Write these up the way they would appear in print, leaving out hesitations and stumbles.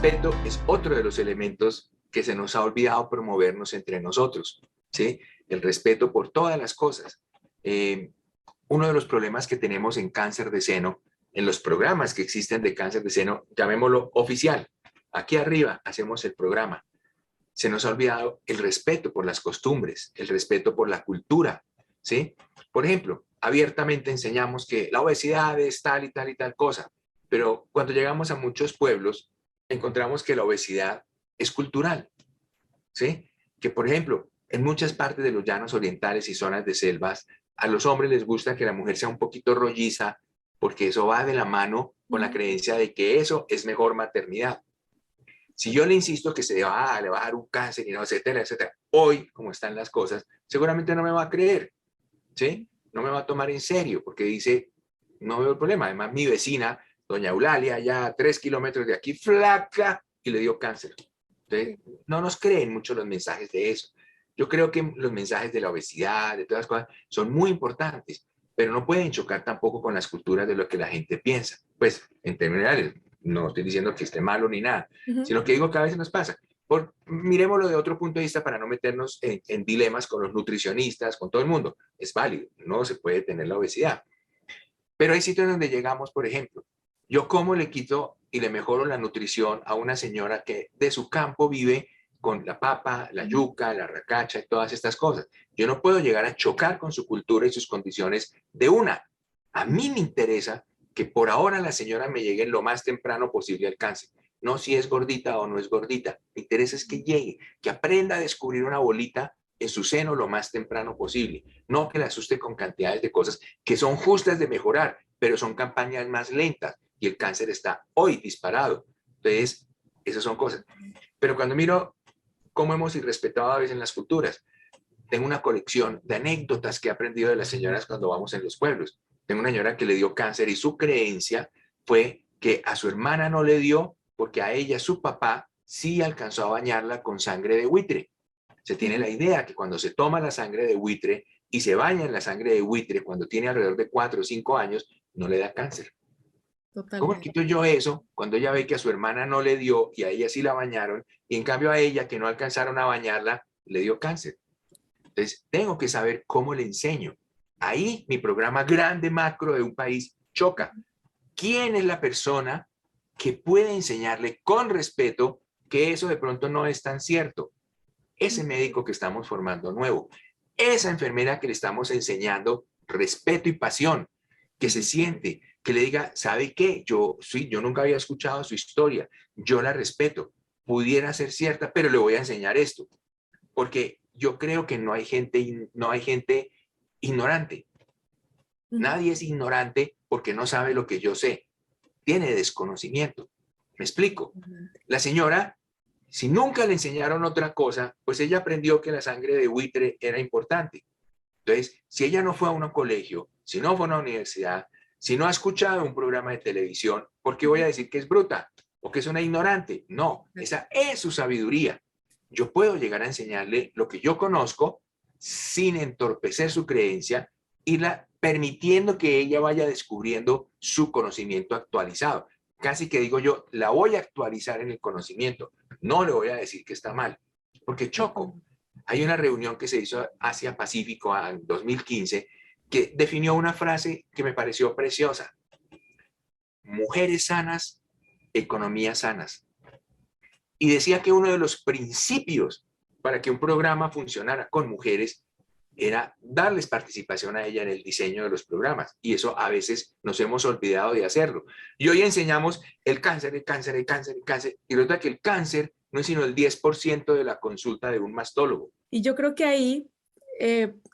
respeto es otro de los elementos que se nos ha olvidado promovernos entre nosotros, ¿sí? El respeto por todas las cosas. Uno de los problemas que tenemos en cáncer de seno, en los programas que existen de cáncer de seno, llamémoslo oficial, aquí arriba hacemos el programa. Se nos ha olvidado el respeto por las costumbres, el respeto por la cultura, ¿sí? Por ejemplo, abiertamente enseñamos que la obesidad es tal y tal y tal cosa, pero cuando llegamos a muchos pueblos, encontramos que la obesidad es cultural, ¿sí? Que, por ejemplo, en muchas partes de los llanos orientales y zonas de selvas, a los hombres les gusta que la mujer sea un poquito rolliza, porque eso va de la mano con la creencia de que eso es mejor maternidad. Si yo le insisto que le va a dar un cáncer y no, etcétera, etcétera, hoy, como están las cosas, seguramente no me va a creer, ¿sí? No me va a tomar en serio, porque dice, no veo el problema. Además, mi vecina, doña Eulalia, ya a 3 kilómetros de aquí, flaca, y le dio cáncer. Entonces, no nos creen mucho los mensajes de eso. Yo creo que los mensajes de la obesidad, de todas las cosas, son muy importantes, pero no pueden chocar tampoco con las culturas de lo que la gente piensa. Pues, en términos generales, no estoy diciendo que esté malo ni nada, sino que digo que a veces nos pasa. Miremoslo de otro punto de vista para no meternos en dilemas con los nutricionistas, con todo el mundo. Es válido, no se puede tener la obesidad. Pero hay sitios donde llegamos, por ejemplo, yo cómo le quito y le mejoro la nutrición a una señora que de su campo vive con la papa, la yuca, la racacha y todas estas cosas. Yo no puedo llegar a chocar con su cultura y sus condiciones de una. A mí me interesa que por ahora la señora me llegue lo más temprano posible al cáncer. No si es gordita o no es gordita. Me interesa es que llegue, que aprenda a descubrir una bolita en su seno lo más temprano posible. No que la asuste con cantidades de cosas que son justas de mejorar, pero son campañas más lentas y el cáncer está hoy disparado. Entonces, esas son cosas. Pero cuando miro cómo hemos irrespetado a veces en las culturas, tengo una colección de anécdotas que he aprendido de las señoras cuando vamos en los pueblos. Tengo una señora que le dio cáncer y su creencia fue que a su hermana no le dio porque a ella, su papá, sí alcanzó a bañarla con sangre de buitre. Se tiene la idea que cuando se toma la sangre de buitre y se baña en la sangre de buitre cuando tiene alrededor de 4 o 5 años, no le da cáncer. ¿Cómo le Totalmente. quito yo eso cuando ella ve que a su hermana no le dio y a ella sí la bañaron y en cambio a ella que no alcanzaron a bañarla le dio cáncer? Entonces tengo que saber cómo le enseño. Ahí mi programa grande macro de un país choca. ¿Quién es la persona que puede enseñarle con respeto que eso de pronto no es tan cierto? Ese médico que estamos formando nuevo, esa enfermera que le estamos enseñando respeto y pasión, que se siente, que le diga, ¿sabe qué? Yo nunca había escuchado su historia, yo la respeto, pudiera ser cierta, pero le voy a enseñar esto, porque yo creo que no hay gente ignorante. Nadie es ignorante porque no sabe lo que yo sé, tiene desconocimiento. ¿Me explico? La señora, si nunca le enseñaron otra cosa, pues ella aprendió que la sangre de buitre era importante. Entonces, si ella no fue a un colegio, si no fue a una universidad, si no ha escuchado un programa de televisión, ¿por qué voy a decir que es bruta o que es una ignorante? No, esa es su sabiduría. Yo puedo llegar a enseñarle lo que yo conozco sin entorpecer su creencia y permitiendo que ella vaya descubriendo su conocimiento actualizado. Casi que digo yo, la voy a actualizar en el conocimiento. No le voy a decir que está mal, porque choco. Hay una reunión que se hizo Asia-Pacífico en 2015 que definió una frase que me pareció preciosa. Mujeres sanas, economías sanas. Y decía que uno de los principios para que un programa funcionara con mujeres era darles participación a ella en el diseño de los programas. Y eso a veces nos hemos olvidado de hacerlo. Y hoy enseñamos el cáncer, el cáncer, el cáncer, el cáncer. Y resulta que el cáncer no es sino el 10% de la consulta de un mastólogo. Y yo creo que ahí,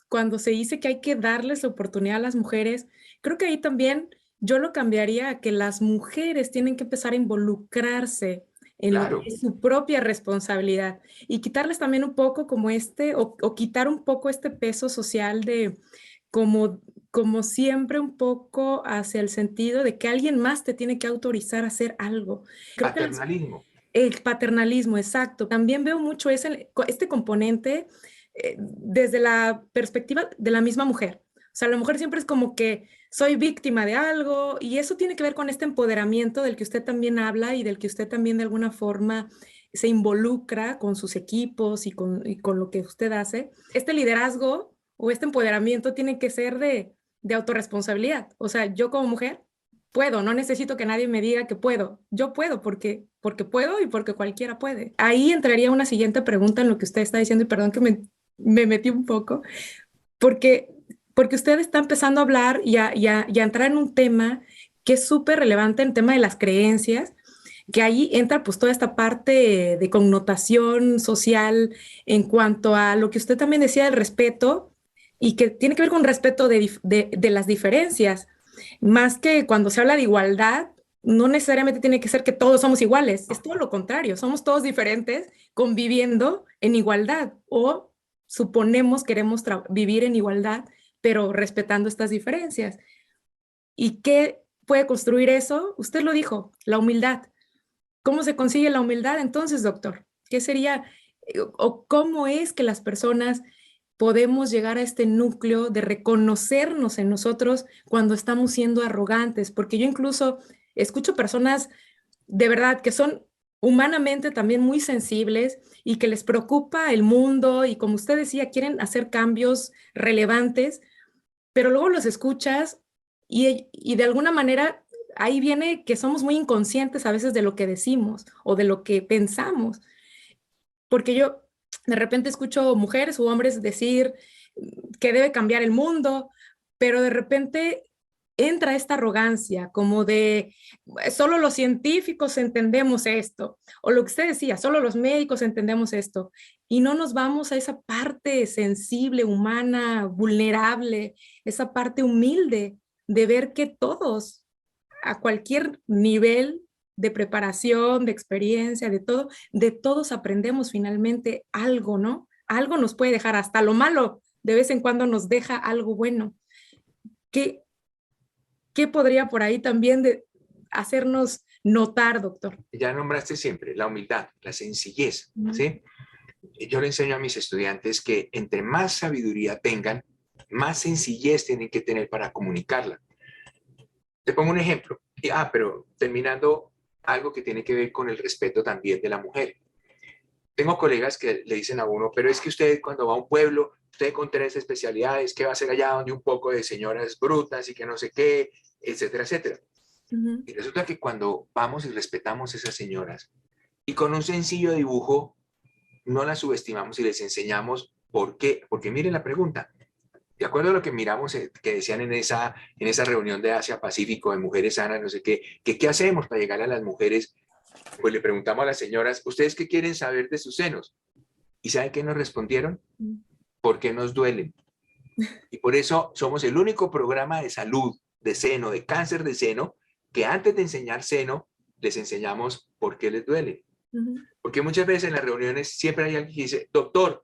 cuando se dice que hay que darles la oportunidad a las mujeres, creo que ahí también yo lo cambiaría a que las mujeres tienen que empezar a involucrarse en lo que Claro, es su propia responsabilidad y quitarles también un poco como o quitar un poco este peso social de como, como siempre un poco hacia el sentido de que alguien más te tiene que autorizar a hacer algo. Creo que paternalismo. el paternalismo, exacto. También veo mucho este componente desde la perspectiva de la misma mujer. sea, la mujer siempre es como que soy víctima de algo y eso tiene que ver con este empoderamiento del que usted también habla y del que usted también de alguna forma se involucra con sus equipos y con lo que usted hace. Este liderazgo o este empoderamiento tiene que ser de autorresponsabilidad. O sea, yo como mujer puedo, no necesito que nadie me diga que puedo. Yo puedo porque puedo y porque cualquiera puede. Ahí entraría una siguiente pregunta en lo que usted está diciendo y perdón que me metí un poco, porque, porque usted está empezando a hablar y a entrar en un tema que es súper relevante, el tema de las creencias, que ahí entra pues toda esta parte de connotación social en cuanto a lo que usted también decía del respeto y que tiene que ver con respeto de las diferencias, más que cuando se habla de igualdad, no necesariamente tiene que ser que todos somos iguales, es todo lo contrario, somos todos diferentes conviviendo en igualdad o suponemos queremos vivir en igualdad, pero respetando estas diferencias. ¿Y qué puede construir eso? Usted lo dijo, la humildad. ¿Cómo se consigue la humildad entonces, doctor? ¿Qué sería o cómo es que las personas podemos llegar a este núcleo de reconocernos en nosotros cuando estamos siendo arrogantes? Porque yo incluso escucho personas de verdad que son humanamente también muy sensibles y que les preocupa el mundo y como usted decía, quieren hacer cambios relevantes, pero luego los escuchas y de alguna manera ahí viene que somos muy inconscientes a veces de lo que decimos o de lo que pensamos, porque yo de repente escucho mujeres u hombres decir que debe cambiar el mundo, pero de repente entra esta arrogancia como de solo los científicos entendemos esto, o lo que usted decía, solo los médicos entendemos esto, y no nos vamos a esa parte sensible, humana, vulnerable, esa parte humilde de ver que todos, a cualquier nivel de preparación, de experiencia, de todos aprendemos finalmente algo, ¿no? Algo nos puede dejar, hasta lo malo, de vez en cuando nos deja algo bueno. ¿Qué, qué podría por ahí también de hacernos notar, doctor? Ya nombraste siempre la humildad, la sencillez, ¿sí? Yo le enseño a mis estudiantes que entre más sabiduría tengan, más sencillez tienen que tener para comunicarla. Te pongo un ejemplo. Pero terminando, algo que tiene que ver con el respeto también de la mujer. Tengo colegas que le dicen a uno, pero es que usted cuando va a un pueblo, usted con 3 especialidades, ¿qué va a hacer allá donde un poco de señoras brutas y que no sé qué, etcétera, etcétera? Y resulta que cuando vamos y respetamos a esas señoras y con un sencillo dibujo no las subestimamos y les enseñamos por qué. Porque miren la pregunta. De acuerdo a lo que miramos, que decían en esa reunión de Asia-Pacífico de mujeres sanas, no sé qué, ¿qué hacemos para llegar a las mujeres? Pues le preguntamos a las señoras, ¿ustedes qué quieren saber de sus senos? ¿Y saben qué nos respondieron? ¿Por qué nos duelen? Y por eso somos el único programa de salud de seno, de cáncer de seno, que antes de enseñar seno, les enseñamos por qué les duele. Porque muchas veces en las reuniones siempre hay alguien que dice, doctor,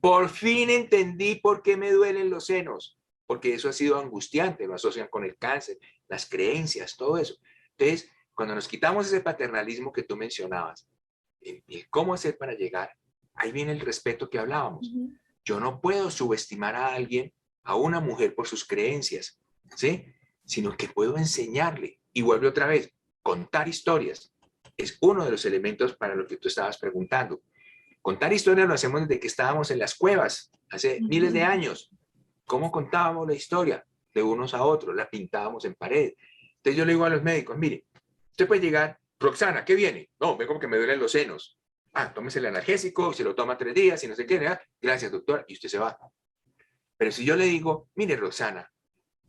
por fin entendí por qué me duelen los senos, porque eso ha sido angustiante, lo asocian con el cáncer, las creencias, todo eso. Entonces, cuando nos quitamos ese paternalismo que tú mencionabas, el cómo hacer para llegar, ahí viene el respeto que hablábamos. Yo no puedo subestimar a alguien, a una mujer por sus creencias, ¿sí? Sino que puedo enseñarle. Y vuelve otra vez, contar historias. Es uno de los elementos para lo que tú estabas preguntando. Contar historias lo hacemos desde que estábamos en las cuevas, hace miles de años. ¿Cómo contábamos la historia? De unos a otros, la pintábamos en pared. Entonces yo le digo a los médicos, mire, usted puede llegar, Roxana, ¿qué viene? No, ve como que me duelen los senos. Tómese el analgésico, se lo toma 3 días y no sé qué. Gracias, doctor, y usted se va. Pero si yo le digo, mire, Roxana,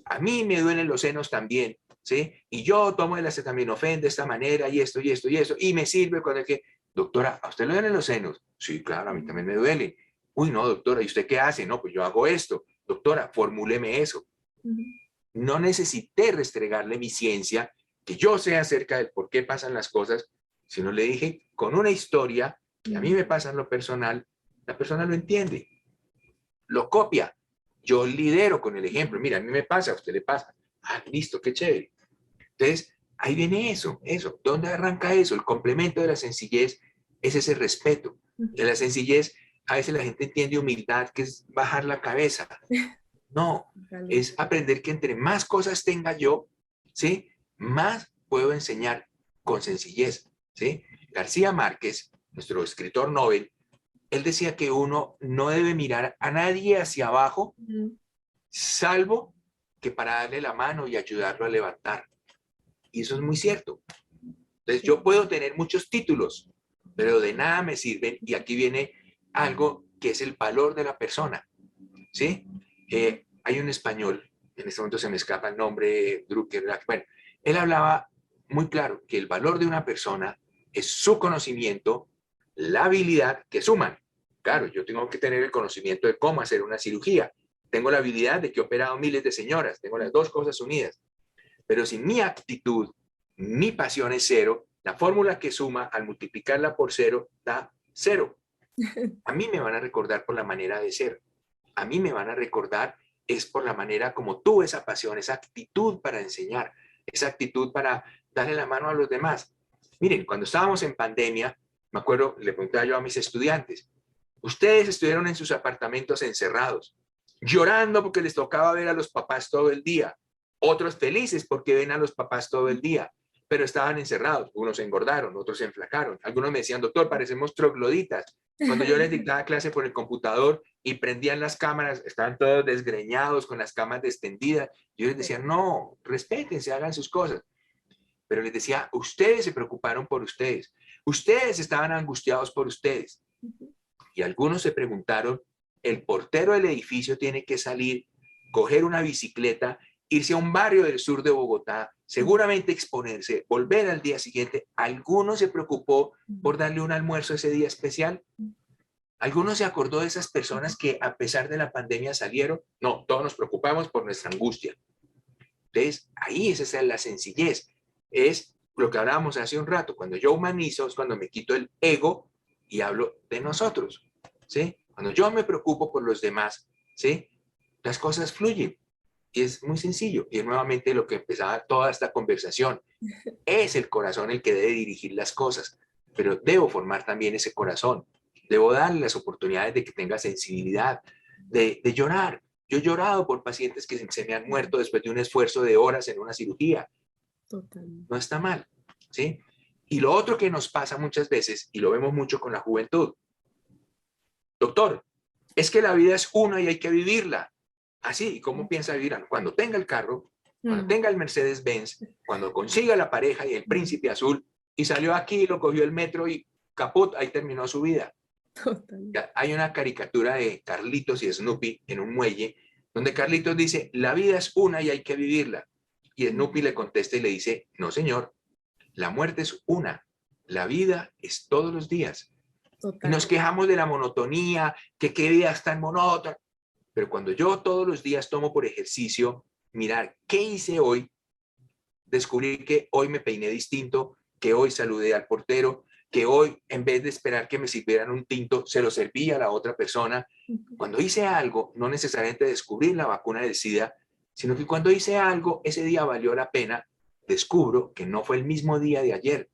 a mí me duelen los senos también, ¿sí? Y yo tomo el acetaminofén de esta manera y esto y esto y eso, y me sirve cuando es que, doctora, ¿a usted le duelen los senos? Sí, claro, a mí también me duelen. Uy, no, doctora, ¿y usted qué hace? No, pues yo hago esto. Doctora, formúleme eso. No necesité restregarle mi ciencia, que yo sé acerca del por qué pasan las cosas, sino le dije con una historia que a mí me pasa en lo personal, la persona lo entiende, lo copia. Yo lidero con el ejemplo. Mira, a mí me pasa, a usted le pasa. Listo, qué chévere. Entonces, ahí viene eso. ¿Dónde arranca eso? El complemento de la sencillez es ese respeto. De la sencillez, a veces la gente entiende humildad, que es bajar la cabeza. No, Totalmente. es aprender que entre más cosas tenga yo, ¿sí? Más puedo enseñar con sencillez, ¿sí? García Márquez, nuestro escritor Nobel, él decía que uno no debe mirar a nadie hacia abajo, Ujú. salvo que para darle la mano y ayudarlo a levantar. Y eso es muy cierto. Entonces Sí. yo puedo tener muchos títulos, pero de nada me sirven. Y aquí viene algo que es el valor de la persona, ¿sí? Hay un español, en este momento se me escapa el nombre, Drucker, bueno, él hablaba muy claro que el valor de una persona es su conocimiento, la habilidad que suman. Claro, yo tengo que tener el conocimiento de cómo hacer una cirugía. Tengo la habilidad de que he operado miles de señoras. Tengo las dos cosas unidas. Pero si mi actitud, mi pasión es cero, la fórmula que suma al multiplicarla por cero da cero. A mí me van a recordar por la manera de ser. A mí me van a recordar es por la manera como tuve esa pasión, esa actitud para enseñar, esa actitud para darle la mano a los demás. Miren, cuando estábamos en pandemia, me acuerdo, le preguntaba yo a mis estudiantes, ustedes estuvieron en sus apartamentos encerrados, llorando porque les tocaba ver a los papás todo el día, otros felices porque ven a los papás todo el día, pero estaban encerrados, unos se engordaron, otros se enflacaron, algunos me decían, doctor, parecemos trogloditas. Cuando yo les dictaba clase por el computador y prendían las cámaras, estaban todos desgreñados con las camas extendidas. Yo les decía, no, respétense, hagan sus cosas. Pero les decía, ustedes se preocuparon por ustedes. Ustedes estaban angustiados por ustedes. Y algunos se preguntaron, el portero del edificio tiene que salir, coger una bicicleta, irse a un barrio del sur de Bogotá, seguramente exponerse, volver al día siguiente. ¿Alguno se preocupó por darle un almuerzo ese día especial? ¿Alguno se acordó de esas personas que a pesar de la pandemia salieron? No, todos nos preocupamos por nuestra angustia. Entonces, ahí esa es la sencillez. Es lo que hablábamos hace un rato. Cuando yo humanizo es cuando me quito el ego y hablo de nosotros. ¿Sí? Cuando yo me preocupo por los demás, ¿sí? Las cosas fluyen. Y es muy sencillo. Y es nuevamente lo que empezaba toda esta conversación. Es el corazón el que debe dirigir las cosas, pero debo formar también ese corazón. Debo darle las oportunidades de que tenga sensibilidad, de llorar. Yo he llorado por pacientes que se me han muerto después de un esfuerzo de horas en una cirugía. Totalmente. No está mal, ¿sí? Y lo otro que nos pasa muchas veces, y lo vemos mucho con la juventud, doctor, es que la vida es una y hay que vivirla. Así, ¿y cómo piensa vivir? Cuando tenga el carro, cuando tenga el Mercedes-Benz, cuando consiga la pareja y el príncipe azul, y salió aquí, lo cogió el metro y caput, ahí terminó su vida. Totalmente. Hay una caricatura de Carlitos y Snoopy en un muelle, donde Carlitos dice, la vida es una y hay que vivirla. Y Snoopy le contesta y le dice, no señor, la muerte es una, la vida es todos los días. Y nos Totalmente. quejamos de la monotonía, que qué vida es tan monótona. Pero cuando yo todos los días tomo por ejercicio, mirar qué hice hoy, descubrir que hoy me peiné distinto, que hoy saludé al portero, que hoy en vez de esperar que me sirvieran un tinto, se lo serví a la otra persona. Cuando hice algo, no necesariamente descubrir la vacuna del SIDA, sino que cuando hice algo, ese día valió la pena, descubro que no fue el mismo día de ayer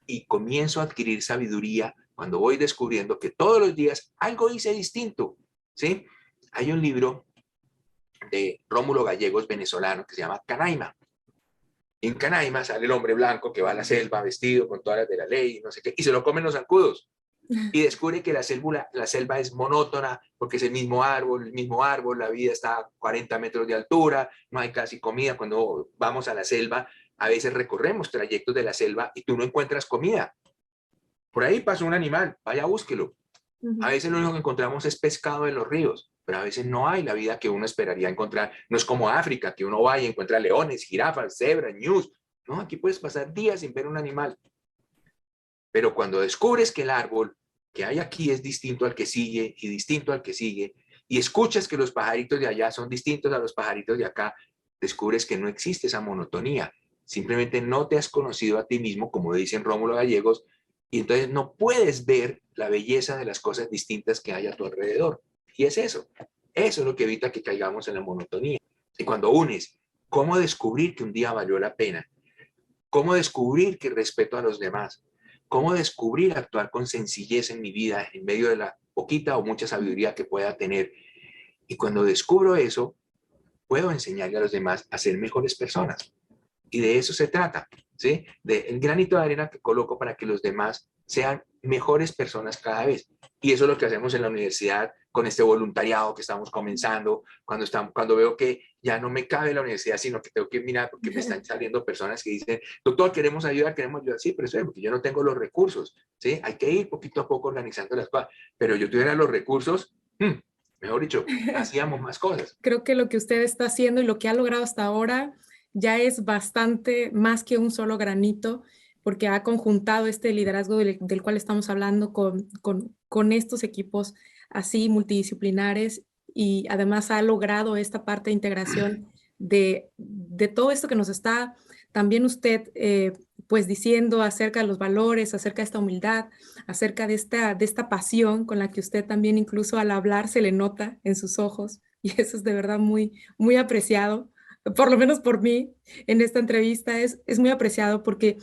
y comienzo a adquirir sabiduría cuando voy descubriendo que todos los días algo hice distinto, ¿sí? Hay un libro de Rómulo Gallegos, venezolano, que se llama Canaima. En Canaima sale el hombre blanco que va a la selva vestido con todas las de la ley, no sé qué, y se lo comen los zancudos. Y descubre que la selva es monótona porque es el mismo árbol, la vida está a 40 metros de altura, no hay casi comida. Cuando vamos a la selva, a veces recorremos trayectos de la selva y tú no encuentras comida. Por ahí pasó un animal, vaya, búsquelo. A veces lo único que encontramos es pescado en los ríos, pero a veces no hay la vida que uno esperaría encontrar. No es como África, que uno va y encuentra leones, jirafas, cebras, ñus. No, aquí puedes pasar días sin ver un animal. Pero cuando descubres que el árbol que hay aquí es distinto al que sigue y distinto al que sigue, y escuchas que los pajaritos de allá son distintos a los pajaritos de acá, descubres que no existe esa monotonía. Simplemente no te has conocido a ti mismo, como dicen Rómulo Gallegos, y entonces no puedes ver la belleza de las cosas distintas que hay a tu alrededor. Y es eso. Eso es lo que evita que caigamos en la monotonía. Y cuando unes cómo descubrir que un día valió la pena, cómo descubrir que respeto a los demás, cómo descubrir actuar con sencillez en mi vida en medio de la poquita o mucha sabiduría que pueda tener, Y cuando descubro eso, puedo enseñarle a los demás a ser mejores personas. Y de eso se trata, ¿sí? El granito de arena que coloco para que los demás sean mejores personas cada vez. Y eso es lo que hacemos en la universidad con este voluntariado que estamos comenzando, cuando veo que ya no me cabe la universidad, sino que tengo que mirar porque me están saliendo personas que dicen, doctor, queremos ayudar, sí, pero eso es porque yo no tengo los recursos, ¿sí? Hay que ir poquito a poco organizando las cosas, pero yo tuviera los recursos, mejor dicho, hacíamos más cosas. Creo que lo que usted está haciendo y lo que ha logrado hasta ahora ya es bastante más que un solo granito, porque ha conjuntado este liderazgo del cual estamos hablando con estos equipos así multidisciplinares, y además ha logrado esta parte de integración de todo esto que nos está también usted pues diciendo acerca de los valores, acerca de esta humildad, acerca de esta pasión con la que usted también incluso al hablar se le nota en sus ojos, y eso es de verdad muy, muy apreciado, por lo menos por mí en esta entrevista es muy apreciado porque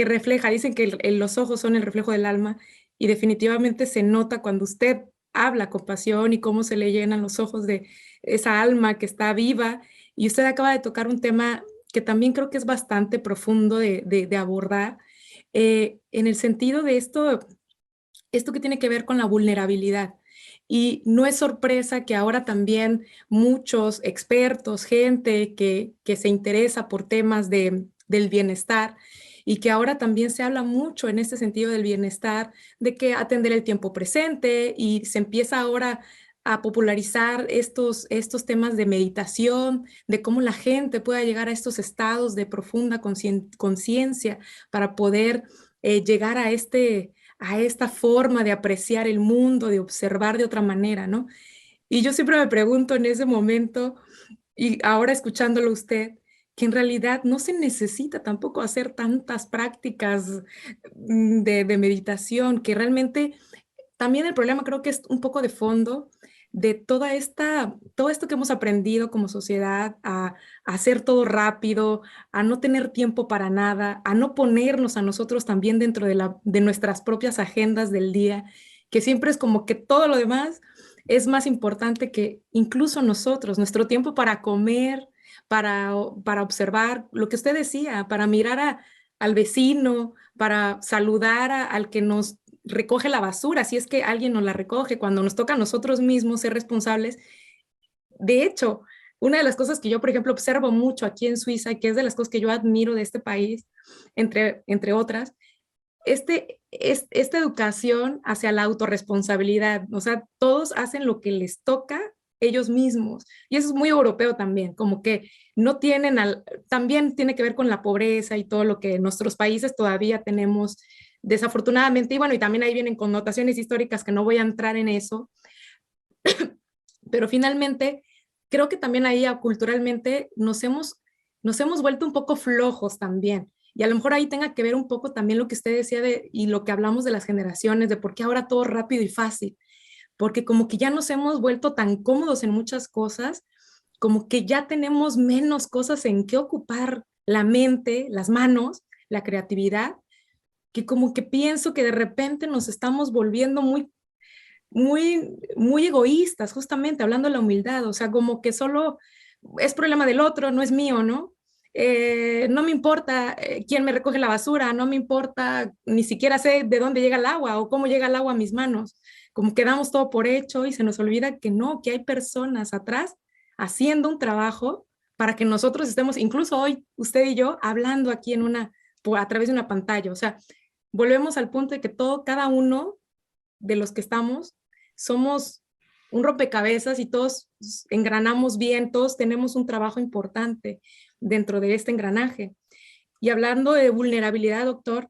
refleja, dicen que los ojos son el reflejo del alma, y definitivamente se nota cuando usted habla con pasión y cómo se le llenan los ojos de esa alma que está viva. Y usted acaba de tocar un tema que también creo que es bastante profundo de abordar, en el sentido de esto que tiene que ver con la vulnerabilidad. Y no es sorpresa que ahora también muchos expertos, gente que se interesa por temas del bienestar, y que ahora también se habla mucho en este sentido del bienestar, de que atender el tiempo presente, y se empieza ahora a popularizar estos temas de meditación, de cómo la gente pueda llegar a estos estados de profunda conciencia para poder llegar a esta forma de apreciar el mundo, de observar de otra manera, ¿no? Y yo siempre me pregunto en ese momento, y ahora escuchándolo a usted, que en realidad no se necesita tampoco hacer tantas prácticas de meditación, que realmente también el problema creo que es un poco de fondo de todo esto que hemos aprendido como sociedad a hacer todo rápido, a no tener tiempo para nada, a no ponernos a nosotros también dentro de nuestras propias agendas del día, que siempre es como que todo lo demás es más importante que incluso nosotros, nuestro tiempo para comer, para observar lo que usted decía, para mirar al vecino, para saludar al que nos recoge la basura, si es que alguien nos la recoge, cuando nos toca a nosotros mismos ser responsables. De hecho, una de las cosas que yo, por ejemplo, observo mucho aquí en Suiza, y que es de las cosas que yo admiro de este país, entre otras, esta educación hacia la autorresponsabilidad. O sea, todos hacen lo que les toca ellos mismos, y eso es muy europeo también, como que no tienen, también tiene que ver con la pobreza y todo lo que en nuestros países todavía tenemos desafortunadamente, y bueno, y también ahí vienen connotaciones históricas que no voy a entrar en eso, pero finalmente creo que también ahí culturalmente nos hemos vuelto un poco flojos también. Y a lo mejor ahí tenga que ver un poco también lo que usted decía y lo que hablamos de las generaciones, de por qué ahora todo rápido y fácil, porque como que ya nos hemos vuelto tan cómodos en muchas cosas, como que ya tenemos menos cosas en qué ocupar la mente, las manos, la creatividad, que como que pienso que de repente nos estamos volviendo muy, muy, muy egoístas, justamente hablando de la humildad, o sea, como que solo es problema del otro, no es mío, ¿no? No me importa quién me recoge la basura, no me importa, ni siquiera sé de dónde llega el agua o cómo llega el agua a mis manos, como que damos todo por hecho y se nos olvida que no, que hay personas atrás haciendo un trabajo para que nosotros estemos, incluso hoy, usted y yo, hablando aquí a través de una pantalla. O sea, volvemos al punto de que cada uno de los que estamos somos un rompecabezas, y todos engranamos bien, todos tenemos un trabajo importante dentro de este engranaje. Y hablando de vulnerabilidad, doctor,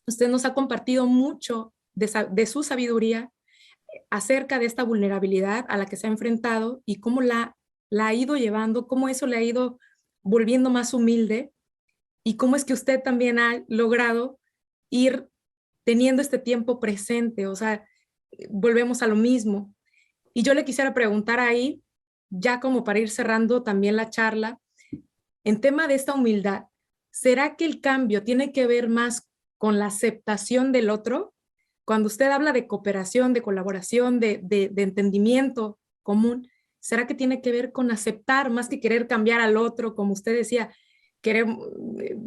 usted nos ha compartido mucho de su sabiduría acerca de esta vulnerabilidad a la que se ha enfrentado y cómo la ha ido llevando, cómo eso le ha ido volviendo más humilde, y cómo es que usted también ha logrado ir teniendo este tiempo presente. O sea, volvemos a lo mismo. Y yo le quisiera preguntar ahí, ya como para ir cerrando también la charla, en tema de esta humildad, ¿será que el cambio tiene que ver más con la aceptación del otro? Cuando usted habla de cooperación, de colaboración, de entendimiento común, ¿Será que tiene que ver con aceptar más que querer cambiar al otro, como usted decía, querer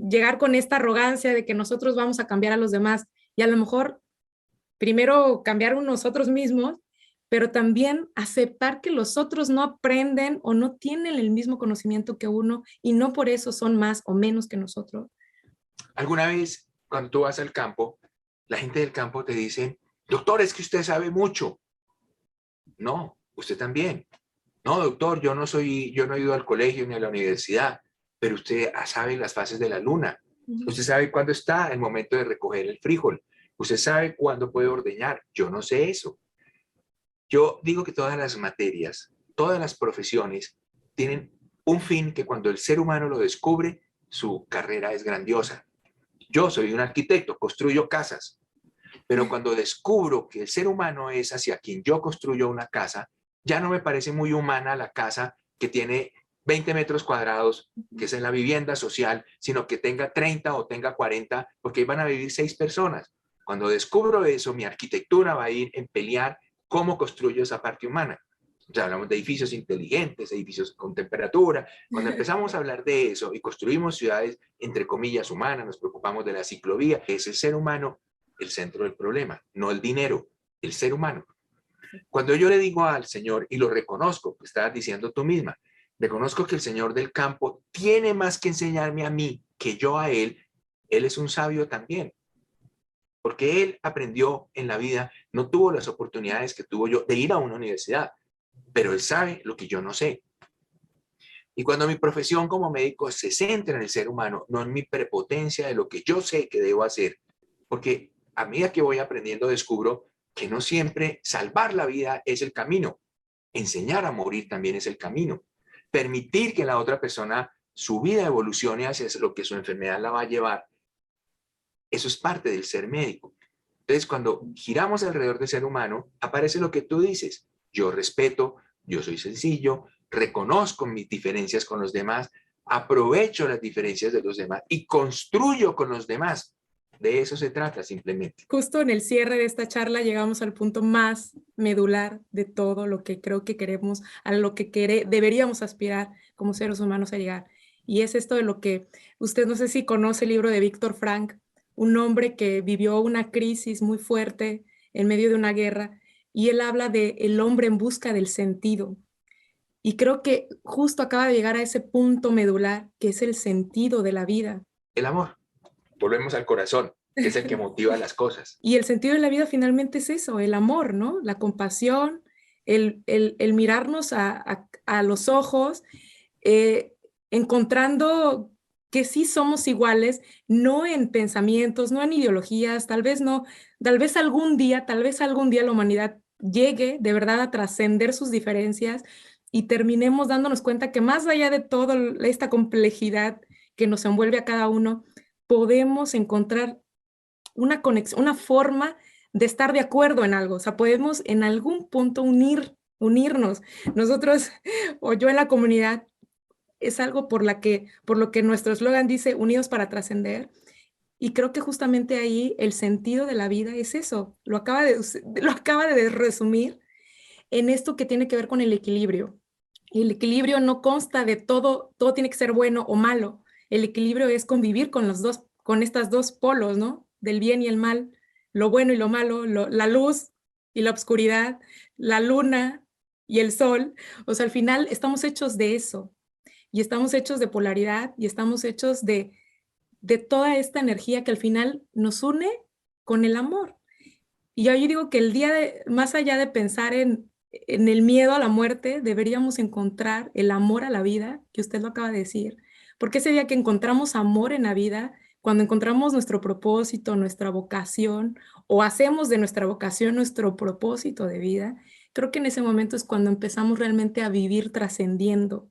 llegar con esta arrogancia de que nosotros vamos a cambiar a los demás? Y a lo mejor primero cambiar nosotros mismos, pero también aceptar que los otros no aprenden o no tienen el mismo conocimiento que uno y no por eso son más o menos que nosotros. Alguna vez, cuando tú vas al campo, la gente del campo te dice, doctor, es que usted sabe mucho. No, usted también. No, doctor, yo no he ido al colegio ni a la universidad, pero usted sabe las fases de la luna. Usted sabe cuándo está el momento de recoger el frijol. Usted sabe cuándo puede ordeñar. Yo no sé eso. Yo digo que todas las materias, todas las profesiones tienen un fin que cuando el ser humano lo descubre, su carrera es grandiosa. Yo soy un arquitecto, construyo casas, pero cuando descubro que el ser humano es hacia quien yo construyo una casa, ya no me parece muy humana la casa que tiene 20 metros cuadrados, que es en la vivienda social, sino que tenga 30 o tenga 40, porque ahí van a vivir 6 personas. Cuando descubro eso, mi arquitectura va a ir en pelear cómo construyo esa parte humana. O sea, hablamos de edificios inteligentes, edificios con temperatura. Cuando empezamos a hablar de eso y construimos ciudades, entre comillas, humanas, nos preocupamos de la ciclovía, es el ser humano el centro del problema, no el dinero, el ser humano. Cuando yo le digo al Señor, y lo reconozco, que estabas diciendo tú misma, reconozco que el Señor del campo tiene más que enseñarme a mí que yo a Él es un sabio también. Porque Él aprendió en la vida, no tuvo las oportunidades que tuvo yo de ir a una universidad, pero Él sabe lo que yo no sé. Y cuando mi profesión como médico se centra en el ser humano, no en mi prepotencia de lo que yo sé que debo hacer, porque a medida que voy aprendiendo descubro que no siempre salvar la vida es el camino. Enseñar a morir también es el camino. Permitir que la otra persona, su vida evolucione hacia lo que su enfermedad la va a llevar, eso es parte del ser médico. Entonces, cuando giramos alrededor del ser humano, aparece lo que tú dices. Yo respeto, yo soy sencillo, reconozco mis diferencias con los demás, aprovecho las diferencias de los demás y construyo con los demás. De eso se trata simplemente. Justo en el cierre de esta charla llegamos al punto más medular de todo lo que creo que queremos, a lo que deberíamos aspirar como seres humanos a llegar. Y es esto de lo que usted, no sé si conoce el libro de Víctor Frank, un hombre que vivió una crisis muy fuerte en medio de una guerra, y él habla de el hombre en busca del sentido. Y creo que justo acaba de llegar a ese punto medular, que es el sentido de la vida. El amor. Volvemos al corazón, que es el que motiva las cosas. Y el sentido de la vida finalmente es eso, el amor, ¿no? La compasión, el mirarnos a los ojos, encontrando que sí somos iguales, no en pensamientos, no en ideologías, tal vez no, tal vez algún día la humanidad llegue de verdad a trascender sus diferencias y terminemos dándonos cuenta que más allá de toda esta complejidad que nos envuelve a cada uno, podemos encontrar una conexión, una forma de estar de acuerdo en algo. O sea, podemos en algún punto unirnos. Nosotros, o yo en la comunidad, es algo por lo que nuestro eslogan dice, unidos para trascender. Y creo que justamente ahí el sentido de la vida es eso. Lo acaba de resumir en esto que tiene que ver con el equilibrio. El equilibrio no consta de todo tiene que ser bueno o malo. El equilibrio es convivir con estas dos polos, ¿no? Del bien y el mal, lo bueno y lo malo, la luz y la oscuridad, la luna y el sol. O sea, al final estamos hechos de eso. Y estamos hechos de polaridad y estamos hechos de toda esta energía que al final nos une con el amor. Y yo digo que más allá de pensar en el miedo a la muerte, deberíamos encontrar el amor a la vida, que usted lo acaba de decir, porque ese día que encontramos amor en la vida, cuando encontramos nuestro propósito, nuestra vocación, o hacemos de nuestra vocación nuestro propósito de vida, creo que en ese momento es cuando empezamos realmente a vivir trascendiendo.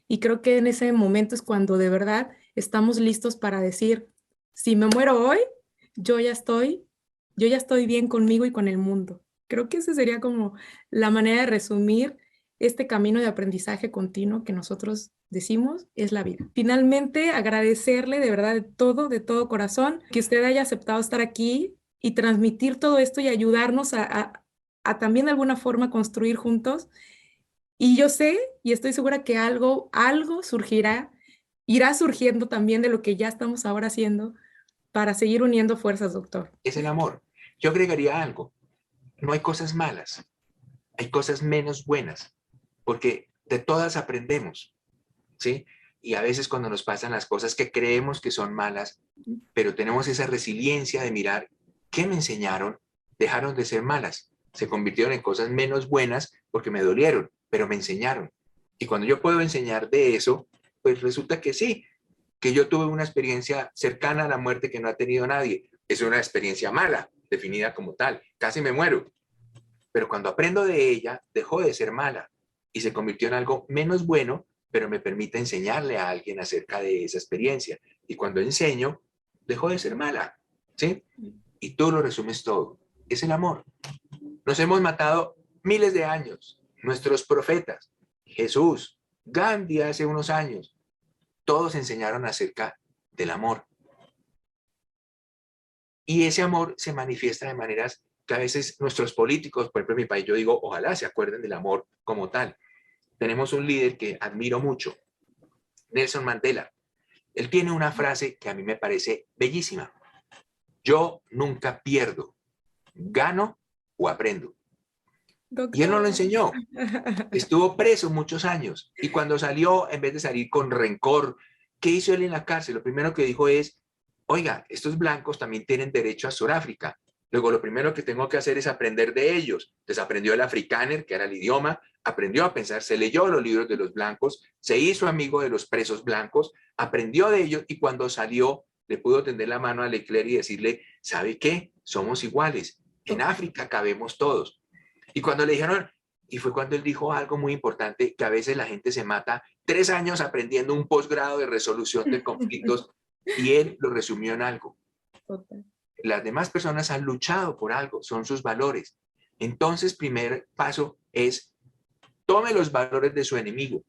Y creo que en ese momento es cuando de verdad estamos listos para decir, si me muero hoy, yo ya estoy bien conmigo y con el mundo. Creo que esa sería como la manera de resumir este camino de aprendizaje continuo que nosotros decimos es la vida. Finalmente, agradecerle de verdad de todo corazón que usted haya aceptado estar aquí y transmitir todo esto y ayudarnos a también de alguna forma construir juntos Y yo sé y estoy segura que algo surgirá, irá surgiendo también de lo que ya estamos ahora haciendo para seguir uniendo fuerzas, doctor. Es el amor. Yo agregaría algo. No hay cosas malas, hay cosas menos buenas, porque de todas aprendemos, ¿sí? Y a veces cuando nos pasan las cosas que creemos que son malas, pero tenemos esa resiliencia de mirar qué me enseñaron, dejaron de ser malas, se convirtieron en cosas menos buenas porque me dolieron, pero me enseñaron. Y cuando yo puedo enseñar de eso, pues resulta que sí, que yo tuve una experiencia cercana a la muerte que no ha tenido nadie. Es una experiencia mala, definida como tal. Casi me muero. Pero cuando aprendo de ella, dejó de ser mala y se convirtió en algo menos bueno, pero me permite enseñarle a alguien acerca de esa experiencia. Y cuando enseño, dejó de ser mala. ¿Sí? Y tú lo resumes todo. Es el amor. Nos hemos matado miles de años. Nuestros profetas, Jesús, Gandhi hace unos años, todos enseñaron acerca del amor. Y ese amor se manifiesta de maneras que a veces nuestros políticos, por ejemplo en mi país, yo digo, ojalá se acuerden del amor como tal. Tenemos un líder que admiro mucho, Nelson Mandela. Él tiene una frase que a mí me parece bellísima. Yo nunca pierdo, gano o aprendo. Y él no lo Doctor. enseñó. Estuvo preso muchos años y cuando salió, en vez de salir con rencor, ¿qué hizo él en la cárcel? Lo primero que dijo es, oiga, estos blancos también tienen derecho a Sudáfrica. Luego, lo primero que tengo que hacer es aprender de ellos. Entonces aprendió el afrikáner, que era el idioma, aprendió a pensar, se leyó los libros de los blancos, se hizo amigo de los presos blancos, aprendió de ellos y cuando salió le pudo tender la mano a Leclerc y decirle, ¿sabe qué? Somos iguales. En África cabemos todos. Y cuando le dijeron, y fue cuando él dijo algo muy importante, que a veces la gente se mata 3 años aprendiendo un posgrado de resolución de conflictos, y él lo resumió en algo. Las demás personas han luchado por algo, son sus valores. Entonces, primer paso es, tome los valores de su enemigo,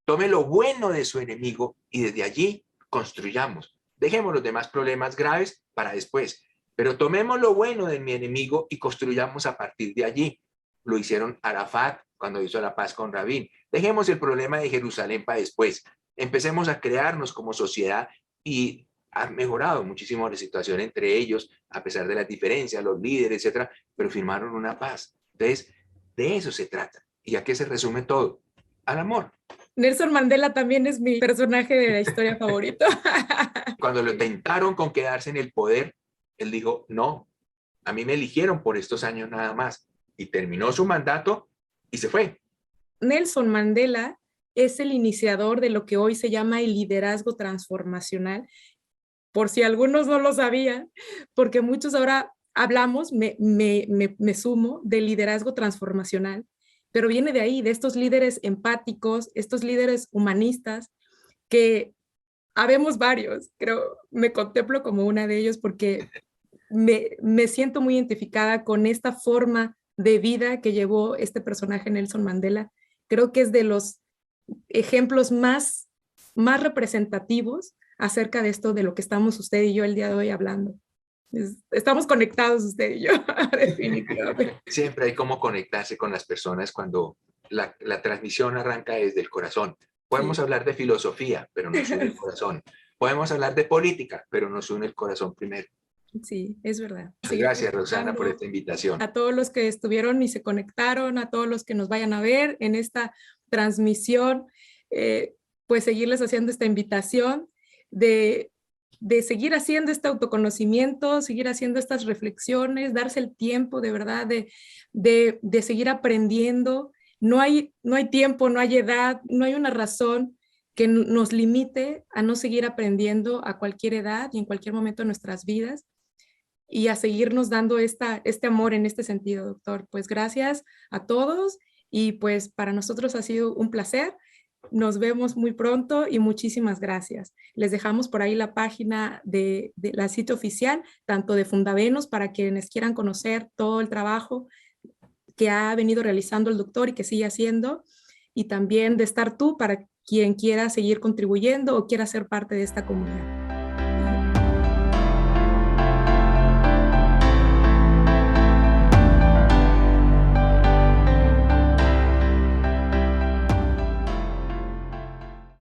tome lo bueno de su enemigo y desde allí construyamos. Dejemos los demás problemas graves para después, pero tomemos lo bueno de mi enemigo y construyamos a partir de allí. Lo hicieron Arafat cuando hizo la paz con Rabin. Dejemos el problema de Jerusalén para después. Empecemos a crearnos como sociedad y ha mejorado muchísimo la situación entre ellos, a pesar de las diferencias, los líderes, etcétera, pero firmaron una paz. Entonces, de eso se trata. ¿Y a qué se resume todo? Al amor. Nelson Mandela también es mi personaje de la historia favorito. Cuando lo tentaron con quedarse en el poder, él dijo, no, a mí me eligieron por estos años nada más. Y terminó su mandato y se fue. Nelson Mandela es el iniciador de lo que hoy se llama el liderazgo transformacional, por si algunos no lo sabían, porque muchos ahora hablamos, me sumo, del liderazgo transformacional, pero viene de ahí, de estos líderes empáticos, estos líderes humanistas, que habemos varios, creo, me contemplo como una de ellos porque me siento muy identificada con esta forma de vida que llevó este personaje Nelson Mandela. Creo que es de los ejemplos más representativos acerca de esto, de lo que estamos usted y yo el día de hoy hablando. Estamos conectados usted y yo, definitivamente. Siempre hay cómo conectarse con las personas cuando la transmisión arranca desde el corazón. Podemos hablar de filosofía, pero nos une el corazón. Podemos hablar de política, pero nos une el corazón primero. Sí, es verdad. Gracias, Rosana, por esta invitación. A todos los que estuvieron y se conectaron, a todos los que nos vayan a ver en esta transmisión, pues seguirles haciendo esta invitación de seguir haciendo este autoconocimiento, seguir haciendo estas reflexiones, darse el tiempo de verdad de seguir aprendiendo. No hay tiempo, no hay edad, no hay una razón que nos limite a no seguir aprendiendo a cualquier edad y en cualquier momento de nuestras vidas, y a seguirnos dando este amor en este sentido, doctor. Pues gracias a todos y pues para nosotros ha sido un placer. Nos vemos muy pronto y muchísimas gracias. Les dejamos por ahí la página de la sitio oficial, tanto de Fundavenos, para quienes quieran conocer todo el trabajo que ha venido realizando el doctor y que sigue haciendo, y también de Estar Tú para quien quiera seguir contribuyendo o quiera ser parte de esta comunidad.